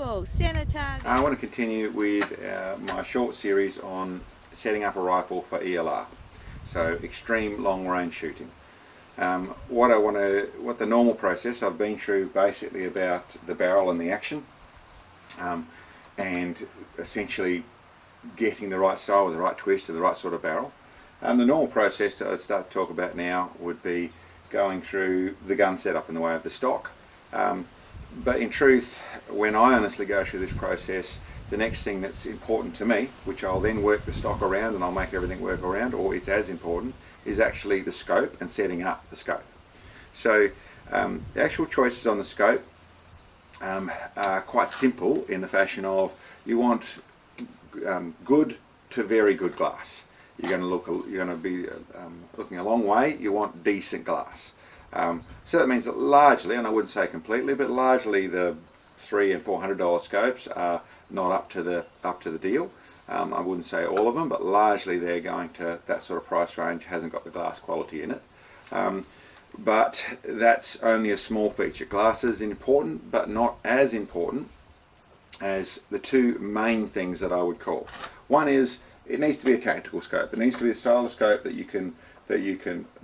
rifle, center target. I want to continue with my short series on setting up a rifle for ELR, so extreme long range shooting. What the normal process, I've been through basically about the barrel and the action, and essentially getting the right style with the right twist to the right sort of barrel. The normal process that I'd start to talk about now would be going through the gun setup in the way of the stock. But in truth, when I honestly go through this process, the next thing that's important to me, which I'll then work the stock around and I'll make everything work around, or it's as important, is actually the scope and setting up the scope. So the actual choices on the scope are quite simple in the fashion of you want good to very good glass. You're going to be looking a long way. You want decent glass. So that means that largely, and I wouldn't say completely, but largely the $300 and $400 scopes are not up to the deal. I wouldn't say all of them, but largely they're going to that sort of price range. Hasn't got the glass quality in it. But that's only a small feature. Glass is important, but not as important as the two main things that I would call. One is it needs to be a tactical scope. It needs to be a style of scope that you can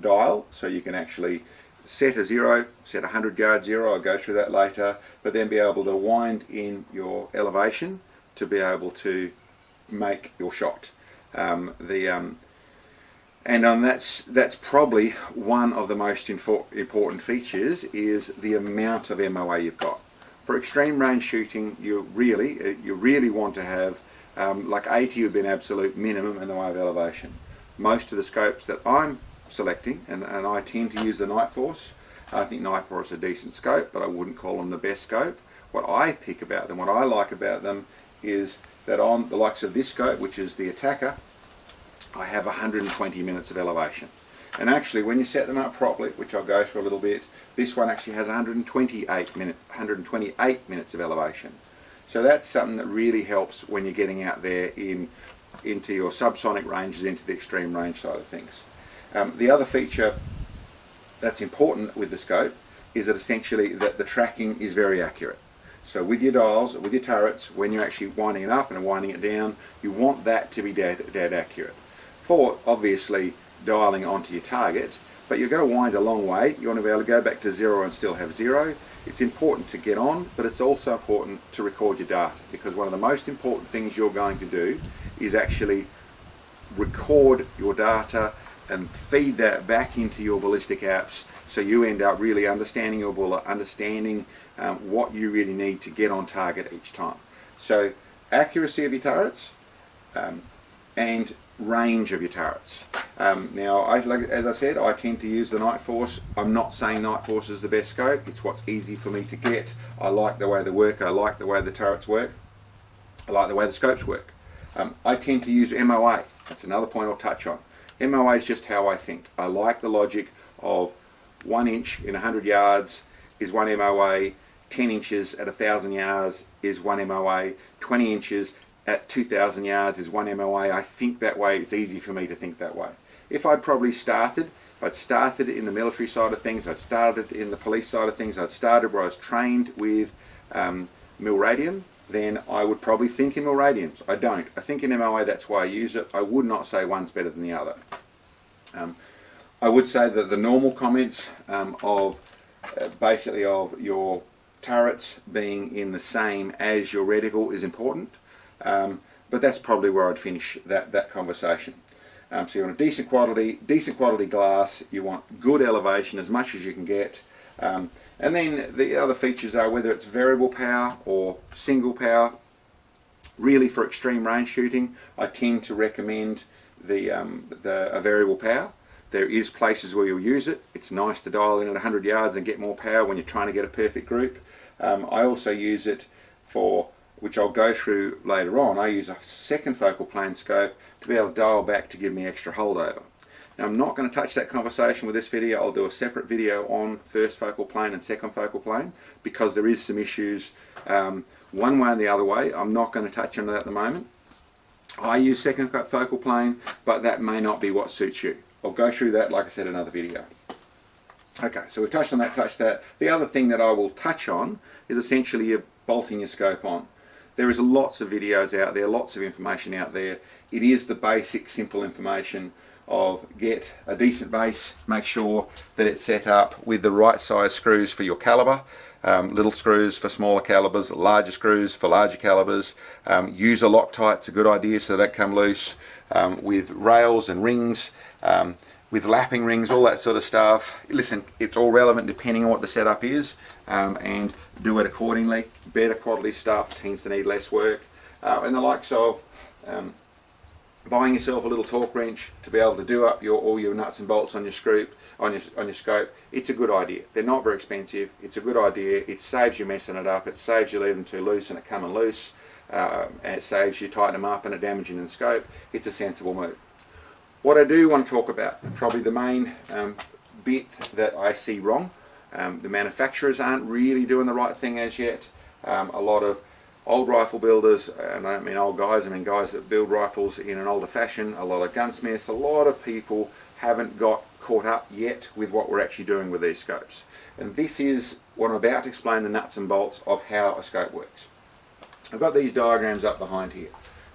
dial, so you can actually set a zero, set a 100-yard zero. I'll go through that later, but then be able to wind in your elevation to be able to make your shot. That's probably one of the most important features, is the amount of MOA you've got. For extreme range shooting, you really want to have like 80 would be an absolute minimum in the way of elevation. Most of the scopes that I'm selecting, and I tend to use the Night Force. I think Night Force is a decent scope, but I wouldn't call them the best scope. What I pick about them, what I like about them, is that on the likes of this scope, which is the Attacker, I have 120 minutes of elevation. And actually, when you set them up properly, which I'll go through a little bit, this one actually has 128 minutes of elevation. So that's something that really helps when you're getting out there into your subsonic ranges, into the extreme range side of things. The other feature that's important with the scope is that essentially that the tracking is very accurate. So with your dials, with your turrets, when you're actually winding it up and winding it down, you want that to be dead accurate. For obviously dialing onto your target, but you're going to wind a long way. You want to be able to go back to zero and still have zero. It's important to get on, but it's also important to record your data, because one of the most important things you're going to do is actually record your data and feed that back into your ballistic apps, so you end up really understanding your bullet, understanding what you really need to get on target each time. So accuracy of your turrets and range of your turrets. Now, as I said, I tend to use the Night Force. I'm not saying Night Force is the best scope. It's what's easy for me to get. I like the way they work. I like the way the turrets work. I like the way the scopes work. I tend to use MOA. That's another point I'll touch on. MOA is just how I think. I like the logic of 1 inch in 100 yards is 1 MOA, 10 inches at 1,000 yards is 1 MOA, 20 inches at 2,000 yards is 1 MOA. I think that way. It's easy for me to think that way. If I'd started in the military side of things, I'd started in the police side of things, I'd started where I was trained with mil radian, then I would probably think in mil radians. I don't. I think in MOA, that's why I use it. I would not say one's better than the other. I would say that the normal comments basically of your turrets being in the same as your reticle is important, but that's probably where I'd finish that conversation. So you want a decent quality glass. You want good elevation, as much as you can get. And then the other features are whether it's variable power or single power. Really, for extreme range shooting, I tend to recommend a variable power. There is places where you'll use it. It's nice to dial in at 100 yards and get more power when you're trying to get a perfect group. I also use it for, which I'll go through later on, I use a second focal plane scope to be able to dial back to give me extra holdover. Now, I'm not going to touch that conversation with this video. I'll do a separate video on first focal plane and second focal plane, because there is some issues one way and the other way. I'm not going to touch on that at the moment. I use second focal plane, but that may not be what suits you. I'll go through that, like I said, in another video. Okay, so we touched on that, The other thing that I will touch on is essentially bolting your scope on. There is lots of videos out there, lots of information out there. It is the basic, simple information of get a decent base, make sure that it's set up with the right size screws for your caliber, little screws for smaller calibers, larger screws for larger calibers. Use a Loctite, it's a good idea so they don't come loose, with rails and rings, with lapping rings, all that sort of stuff. Listen, it's all relevant depending on what the setup is, and do it accordingly. Better quality stuff tends to need less work, and the likes of buying yourself a little torque wrench to be able to do up all your nuts and bolts on your scope. It's a good idea. They're not very expensive. It's a good idea. It saves you messing it up. It saves you leaving them too loose and it coming loose, and it saves you tightening them up and it damaging the scope. It's a sensible move. What I do want to talk about, probably the main bit that I see wrong, the manufacturers aren't really doing the right thing as yet. A lot of old rifle builders, and I don't mean old guys, I mean guys that build rifles in an older fashion, a lot of gunsmiths, a lot of people haven't got caught up yet with what we're actually doing with these scopes. And this is what I'm about to explain, the nuts and bolts of how a scope works. I've got these diagrams up behind here.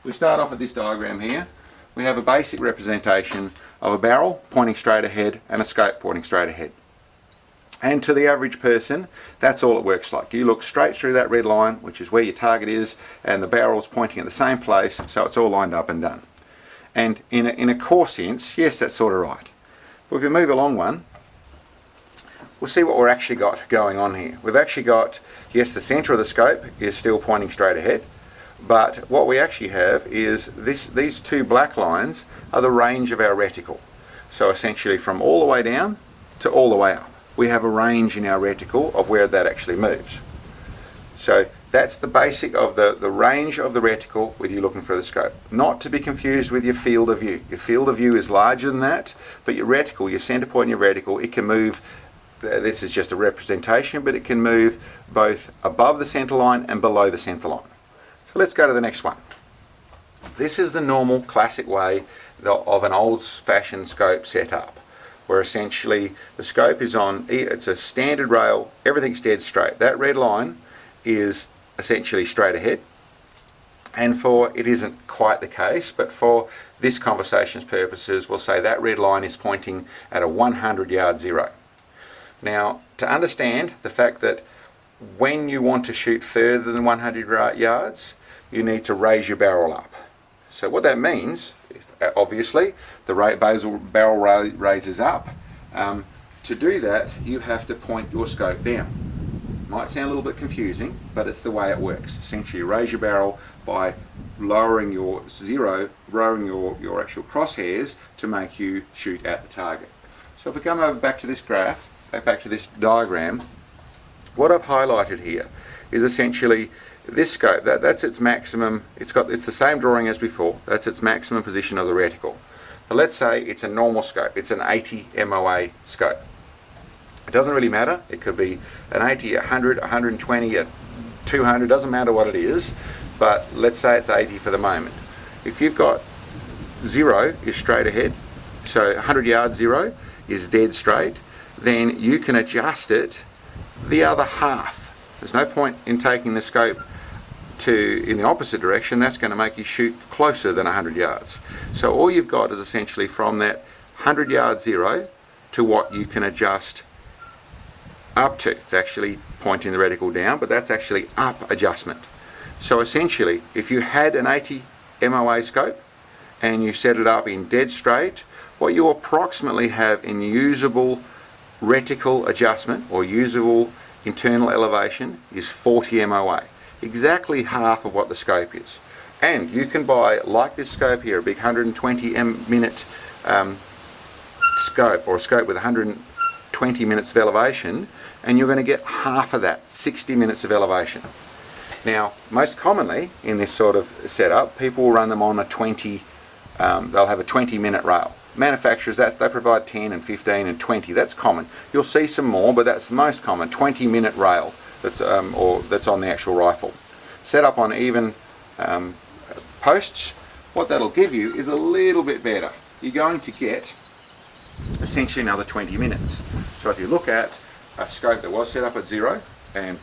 We start off with this diagram here. We have a basic representation of a barrel pointing straight ahead and a scope pointing straight ahead. And to the average person, that's all it works like. You look straight through that red line, which is where your target is, and the barrel's pointing at the same place, so it's all lined up and done. And in a core sense, yes, that's sort of right. But if we move along one, we'll see what we've actually got going on here. We've actually got, yes, the centre of the scope is still pointing straight ahead, but what we actually have is these two black lines are the range of our reticle. So essentially from all the way down to all the way up. We have a range in our reticle of where that actually moves. So that's the basic of the range of the reticle with you looking for the scope. Not to be confused with your field of view. Your field of view is larger than that, but your reticle, your center point in your reticle, it can move, this is just a representation, but it can move both above the center line and below the center line. So let's go to the next one. This is the normal classic way of an old-fashioned scope setup, where essentially the scope is on, it's a standard rail, everything's dead straight. That red line is essentially straight ahead, and it isn't quite the case, but for this conversation's purposes, we'll say that red line is pointing at a 100-yard zero. Now, to understand the fact that when you want to shoot further than 100 yards, you need to raise your barrel up. So what that means, obviously, the barrel raises up. To do that, you have to point your scope down. Might sound a little bit confusing, but it's the way it works. Essentially, you raise your barrel by lowering your your actual crosshairs to make you shoot at the target. So if we come over back to this graph, back to this diagram, what I've highlighted here is essentially this scope. That's its maximum. It's the same drawing as before. That's its maximum position of the reticle. But let's say it's a normal scope. It's an 80 MOA scope. It doesn't really matter. It could be an 80, 100, 120, a 200. Doesn't matter what it is. But let's say it's 80 for the moment. If you've got 0 is straight ahead, so 100 yards 0 is dead straight, then you can adjust it the other half. There's no point in taking the scope in the opposite direction. That's going to make you shoot closer than 100 yards. So all you've got is essentially from that 100 yard 0 to what you can adjust up to. It's actually pointing the reticle down, but that's actually up adjustment. So essentially, if you had an 80 MOA scope and you set it up in dead straight, what you approximately have in usable reticle adjustment or usable internal elevation is 40 MOA, exactly half of what the scope is. And you can buy, like this scope here, a big 120 minute scope, or a scope with 120 minutes of elevation, and you're going to get half of that, 60 minutes of elevation. Now, most commonly in this sort of setup, people will run them on a 20, they'll have a 20-minute rail. Manufacturers, they provide 10 and 15 and 20. That's common. You'll see some more, but that's the most common. 20-minute rail that's on the actual rifle. Set up on even posts. What that'll give you is a little bit better. You're going to get essentially another 20 minutes. So if you look at a scope that was set up at 0 and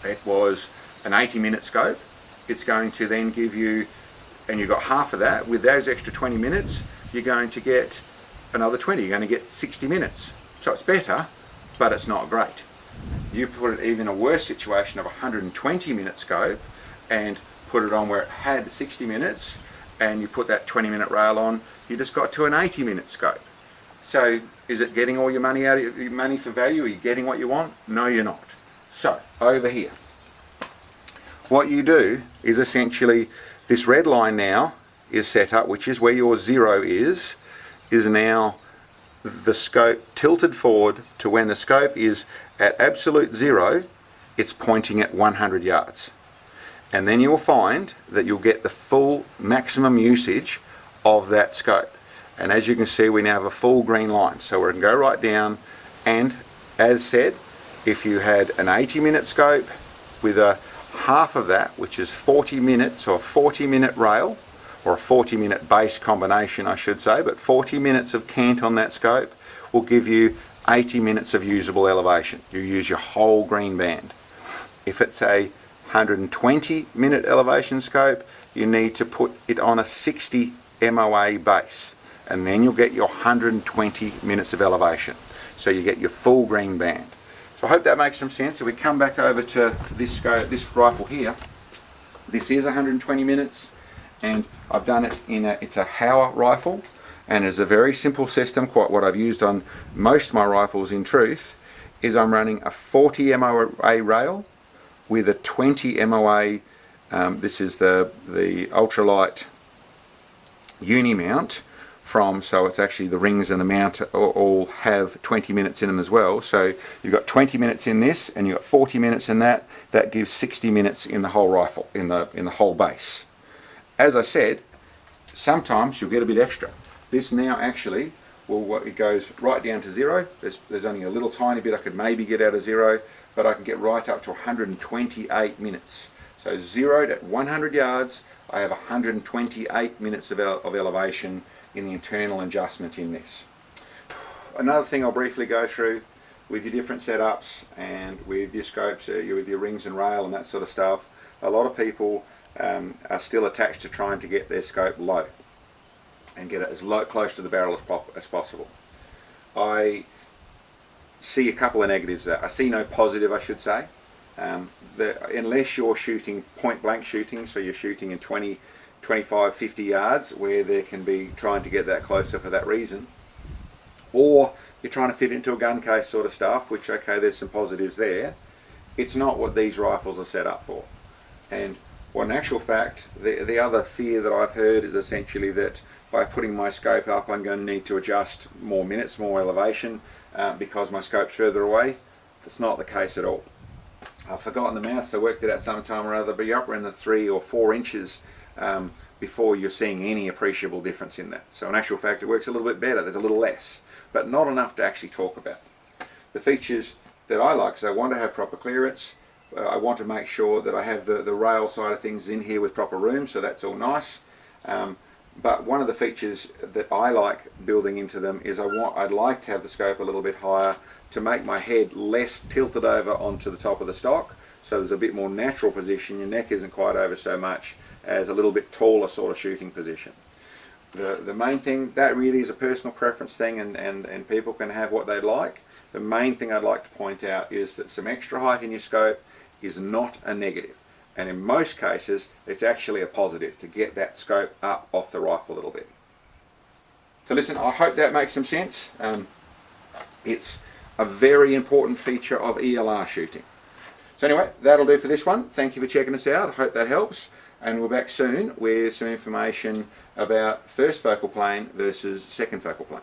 it was an 80-minute scope, it's going to then give you, and you've got half of that, with those extra 20 minutes, you're going to get another 20, you're going to get 60 minutes. So it's better, but it's not great. You put it even a worse situation of a 120-minute scope and put it on where it had 60 minutes, and you put that 20-minute rail on, you just got to an 80-minute scope. So is it getting all your money out of your money for value? Are you getting what you want? No, you're not. So over here, what you do is essentially this red line now is set up, which is where your 0 is now the scope tilted forward to when the scope is at absolute 0, it's pointing at 100 yards. And then you'll find that you'll get the full maximum usage of that scope. And as you can see, we now have a full green line. So we can go right down, and as said, if you had an 80-minute scope with a half of that, which is 40 minutes, or a 40-minute rail, or a 40-minute base combination I should say, but 40 minutes of cant on that scope will give you 80 minutes of usable elevation. You use your whole green band. If it's a 120-minute elevation scope, you need to put it on a 60 MOA base, and then you'll get your 120 minutes of elevation. So you get your full green band. So I hope that makes some sense. If we come back over to this scope, this rifle here, this is 120 minutes, and I've done it in it's a Hauer rifle, and it's a very simple system. Quite what I've used on most of my rifles in truth is I'm running a 40 MOA rail with a 20 MOA, this is the ultralight uni mount from, so it's actually the rings and the mount all have 20 minutes in them as well. So you've got 20 minutes in this, and you've got 40 minutes in that. That gives 60 minutes in the whole rifle, in the whole base. As I said, sometimes you'll get a bit extra. This now actually, well, it goes right down to 0. There's only a little tiny bit I could maybe get out of 0, but I can get right up to 128 minutes. So 0 at 100 yards, I have 128 minutes of elevation in the internal adjustment in this. Another thing I'll briefly go through with your different setups and with your scopes, with your rings and rail and that sort of stuff, a lot of people are still attached to trying to get their scope low and get it as close to the barrel as possible. I see a couple of negatives there. I see no positive, I should say. Unless you're shooting point blank shooting, so you're shooting in 20, 25, 50 yards where there can be trying to get that closer for that reason, or you're trying to fit into a gun case sort of stuff, which okay, there's some positives there. It's not what these rifles are set up for. And well, in actual fact, the other fear that I've heard is essentially that by putting my scope up, I'm going to need to adjust more minutes, more elevation, because my scope's further away. That's not the case at all. I've forgotten the maths, I worked it out sometime or other, but you're up around the 3 or 4 inches before you're seeing any appreciable difference in that. So in actual fact, it works a little bit better. There's a little less, but not enough to actually talk about. The features that I like, so I want to have proper clearance. I want to make sure that I have the rail side of things in here with proper room, so that's all nice. But one of the features that I like building into them is I'd like to have the scope a little bit higher to make my head less tilted over onto the top of the stock, so there's a bit more natural position. Your neck isn't quite over so much as a little bit taller sort of shooting position. The main thing, that really is a personal preference thing, and people can have what they'd like. The main thing I'd like to point out is that some extra height in your scope is not a negative, and in most cases it's actually a positive to get that scope up off the rifle a little bit. So listen, I hope that makes some sense. It's a very important feature of ELR shooting. So anyway, that'll do for this one. Thank you for checking us out. I hope that helps, and we're back soon with some information about first focal plane versus second focal plane.